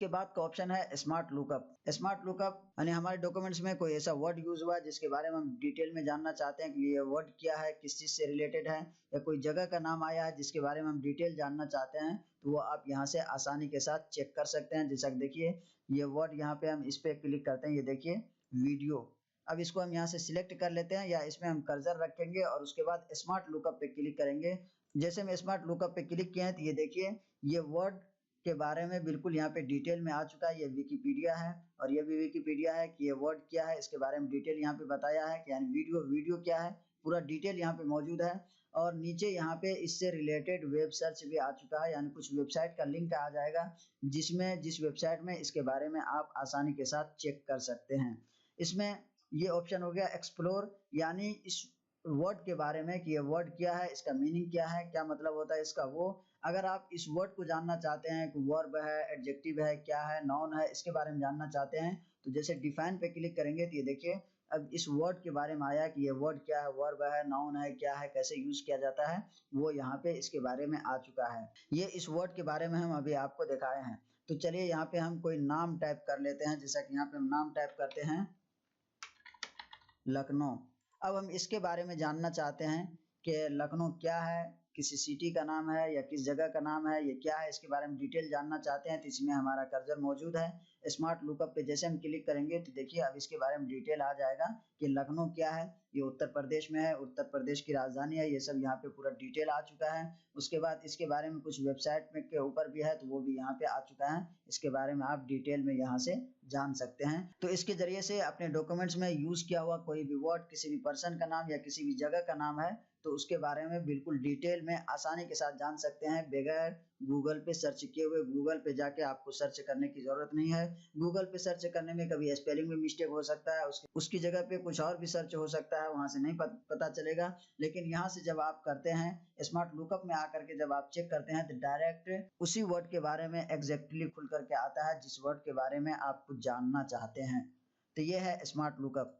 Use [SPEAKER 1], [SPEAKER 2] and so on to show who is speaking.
[SPEAKER 1] के बाद का ऑप्शन है स्मार्ट लुकअप। स्मार्ट लुकअप यानी हमारे डॉक्यूमेंट्स में कोई ऐसा वर्ड यूज हुआ है जिसके बारे में हम डिटेल में जानना चाहते हैं कि ये वर्ड क्या है, किस चीज से रिलेटेड है, या कोई जगह का नाम आया है जिसके बारे में हम डिटेल जानना चाहते हैं, तो वो आप यहाँ से आसानी के साथ चेक कर सकते हैं। जैसा कि देखिए ये वर्ड यहाँ पे हम इस पे क्लिक करते हैं, ये देखिए वीडियो। अब इसको हम यहाँ से सिलेक्ट कर लेते हैं या इसमें हम कर्सर रखेंगे और उसके बाद स्मार्ट लुकअप पे क्लिक करेंगे। जैसे हम स्मार्ट लुकअप पे क्लिक किए हैं तो ये देखिए ये वर्ड के बारे में बिल्कुल यहाँ पे डिटेल में आ चुका है। ये विकिपीडिया है और ये भी विकिपीडिया है कि ये वर्ड क्या है, इसके बारे में डिटेल यहाँ पे बताया है कि यानी वीडियो क्या है, पूरा डिटेल यहाँ पे मौजूद है। और नीचे यहाँ पे इससे रिलेटेड वेब सर्च भी आ चुका है, यानी कुछ वेबसाइट का लिंक आ जाएगा जिसमें जिस वेबसाइट में इसके बारे में आप आसानी के साथ चेक कर सकते हैं। इसमें ये ऑप्शन हो गया एक्सप्लोर, यानी इस वर्ड के बारे में कि ये वर्ड क्या है, इसका मीनिंग क्या है, क्या मतलब होता है इसका, वो अगर आप इस वर्ड को जानना चाहते हैं कि वर्ब है, एडजेक्टिव है, क्या है, नाउन है, इसके बारे में जानना चाहते हैं तो जैसे डिफाइन पे क्लिक करेंगे तो ये देखिए अब इस वर्ड के बारे में आया कि ये वर्ड क्या है, वर्ब है, नाउन है, क्या है, कैसे यूज किया जाता है, वो यहाँ पे इसके बारे में आ चुका है। ये इस वर्ड के बारे में हम अभी आपको दिखाए हैं। तो चलिए यहाँ पे हम कोई नाम टाइप कर लेते हैं। जैसा कि यहाँ पे हम नाम टाइप करते हैं लखनऊ। अब हम इसके बारे में जानना चाहते हैं कि लखनऊ क्या है, किसी सिटी का नाम है या किस जगह का नाम है, ये क्या है, इसके बारे में डिटेल जानना चाहते हैं तो इसमें हमारा कर्सर मौजूद है। स्मार्ट लुकअप पे जैसे हम क्लिक करेंगे तो देखिए अब इसके बारे में डिटेल आ जाएगा कि लखनऊ क्या है, ये उत्तर प्रदेश में है, उत्तर प्रदेश की राजधानी है, ये सब यहाँ पे पूरा डिटेल आ चुका है। उसके बाद इसके बारे में कुछ वेबसाइट में के ऊपर भी है तो वो भी यहाँ पे आ चुका है, इसके बारे में आप डिटेल में यहाँ से जान सकते हैं। तो इसके जरिए से अपने डॉक्यूमेंट्स में यूज किया हुआ कोई भी वर्ड, किसी भी पर्सन का नाम या किसी भी जगह का नाम है तो उसके बारे में बिल्कुल डिटेल में आसानी के साथ जान सकते हैं बगैर गूगल पे सर्च किए हुए। गूगल पे जाके आपको सर्च करने की जरूरत नहीं है। गूगल पे सर्च करने में कभी स्पेलिंग में मिस्टेक हो सकता है, उसकी जगह पे कुछ और भी सर्च हो सकता है, वहां से नहीं पता चलेगा। लेकिन यहाँ से जब आप करते हैं स्मार्ट लुकअप में आकर के जब आप चेक करते हैं तो डायरेक्ट उसी वर्ड के बारे में एग्जैक्टली खुल करके आता है जिस वर्ड के बारे में आप कुछ जानना चाहते हैं। तो ये है स्मार्ट लुकअप।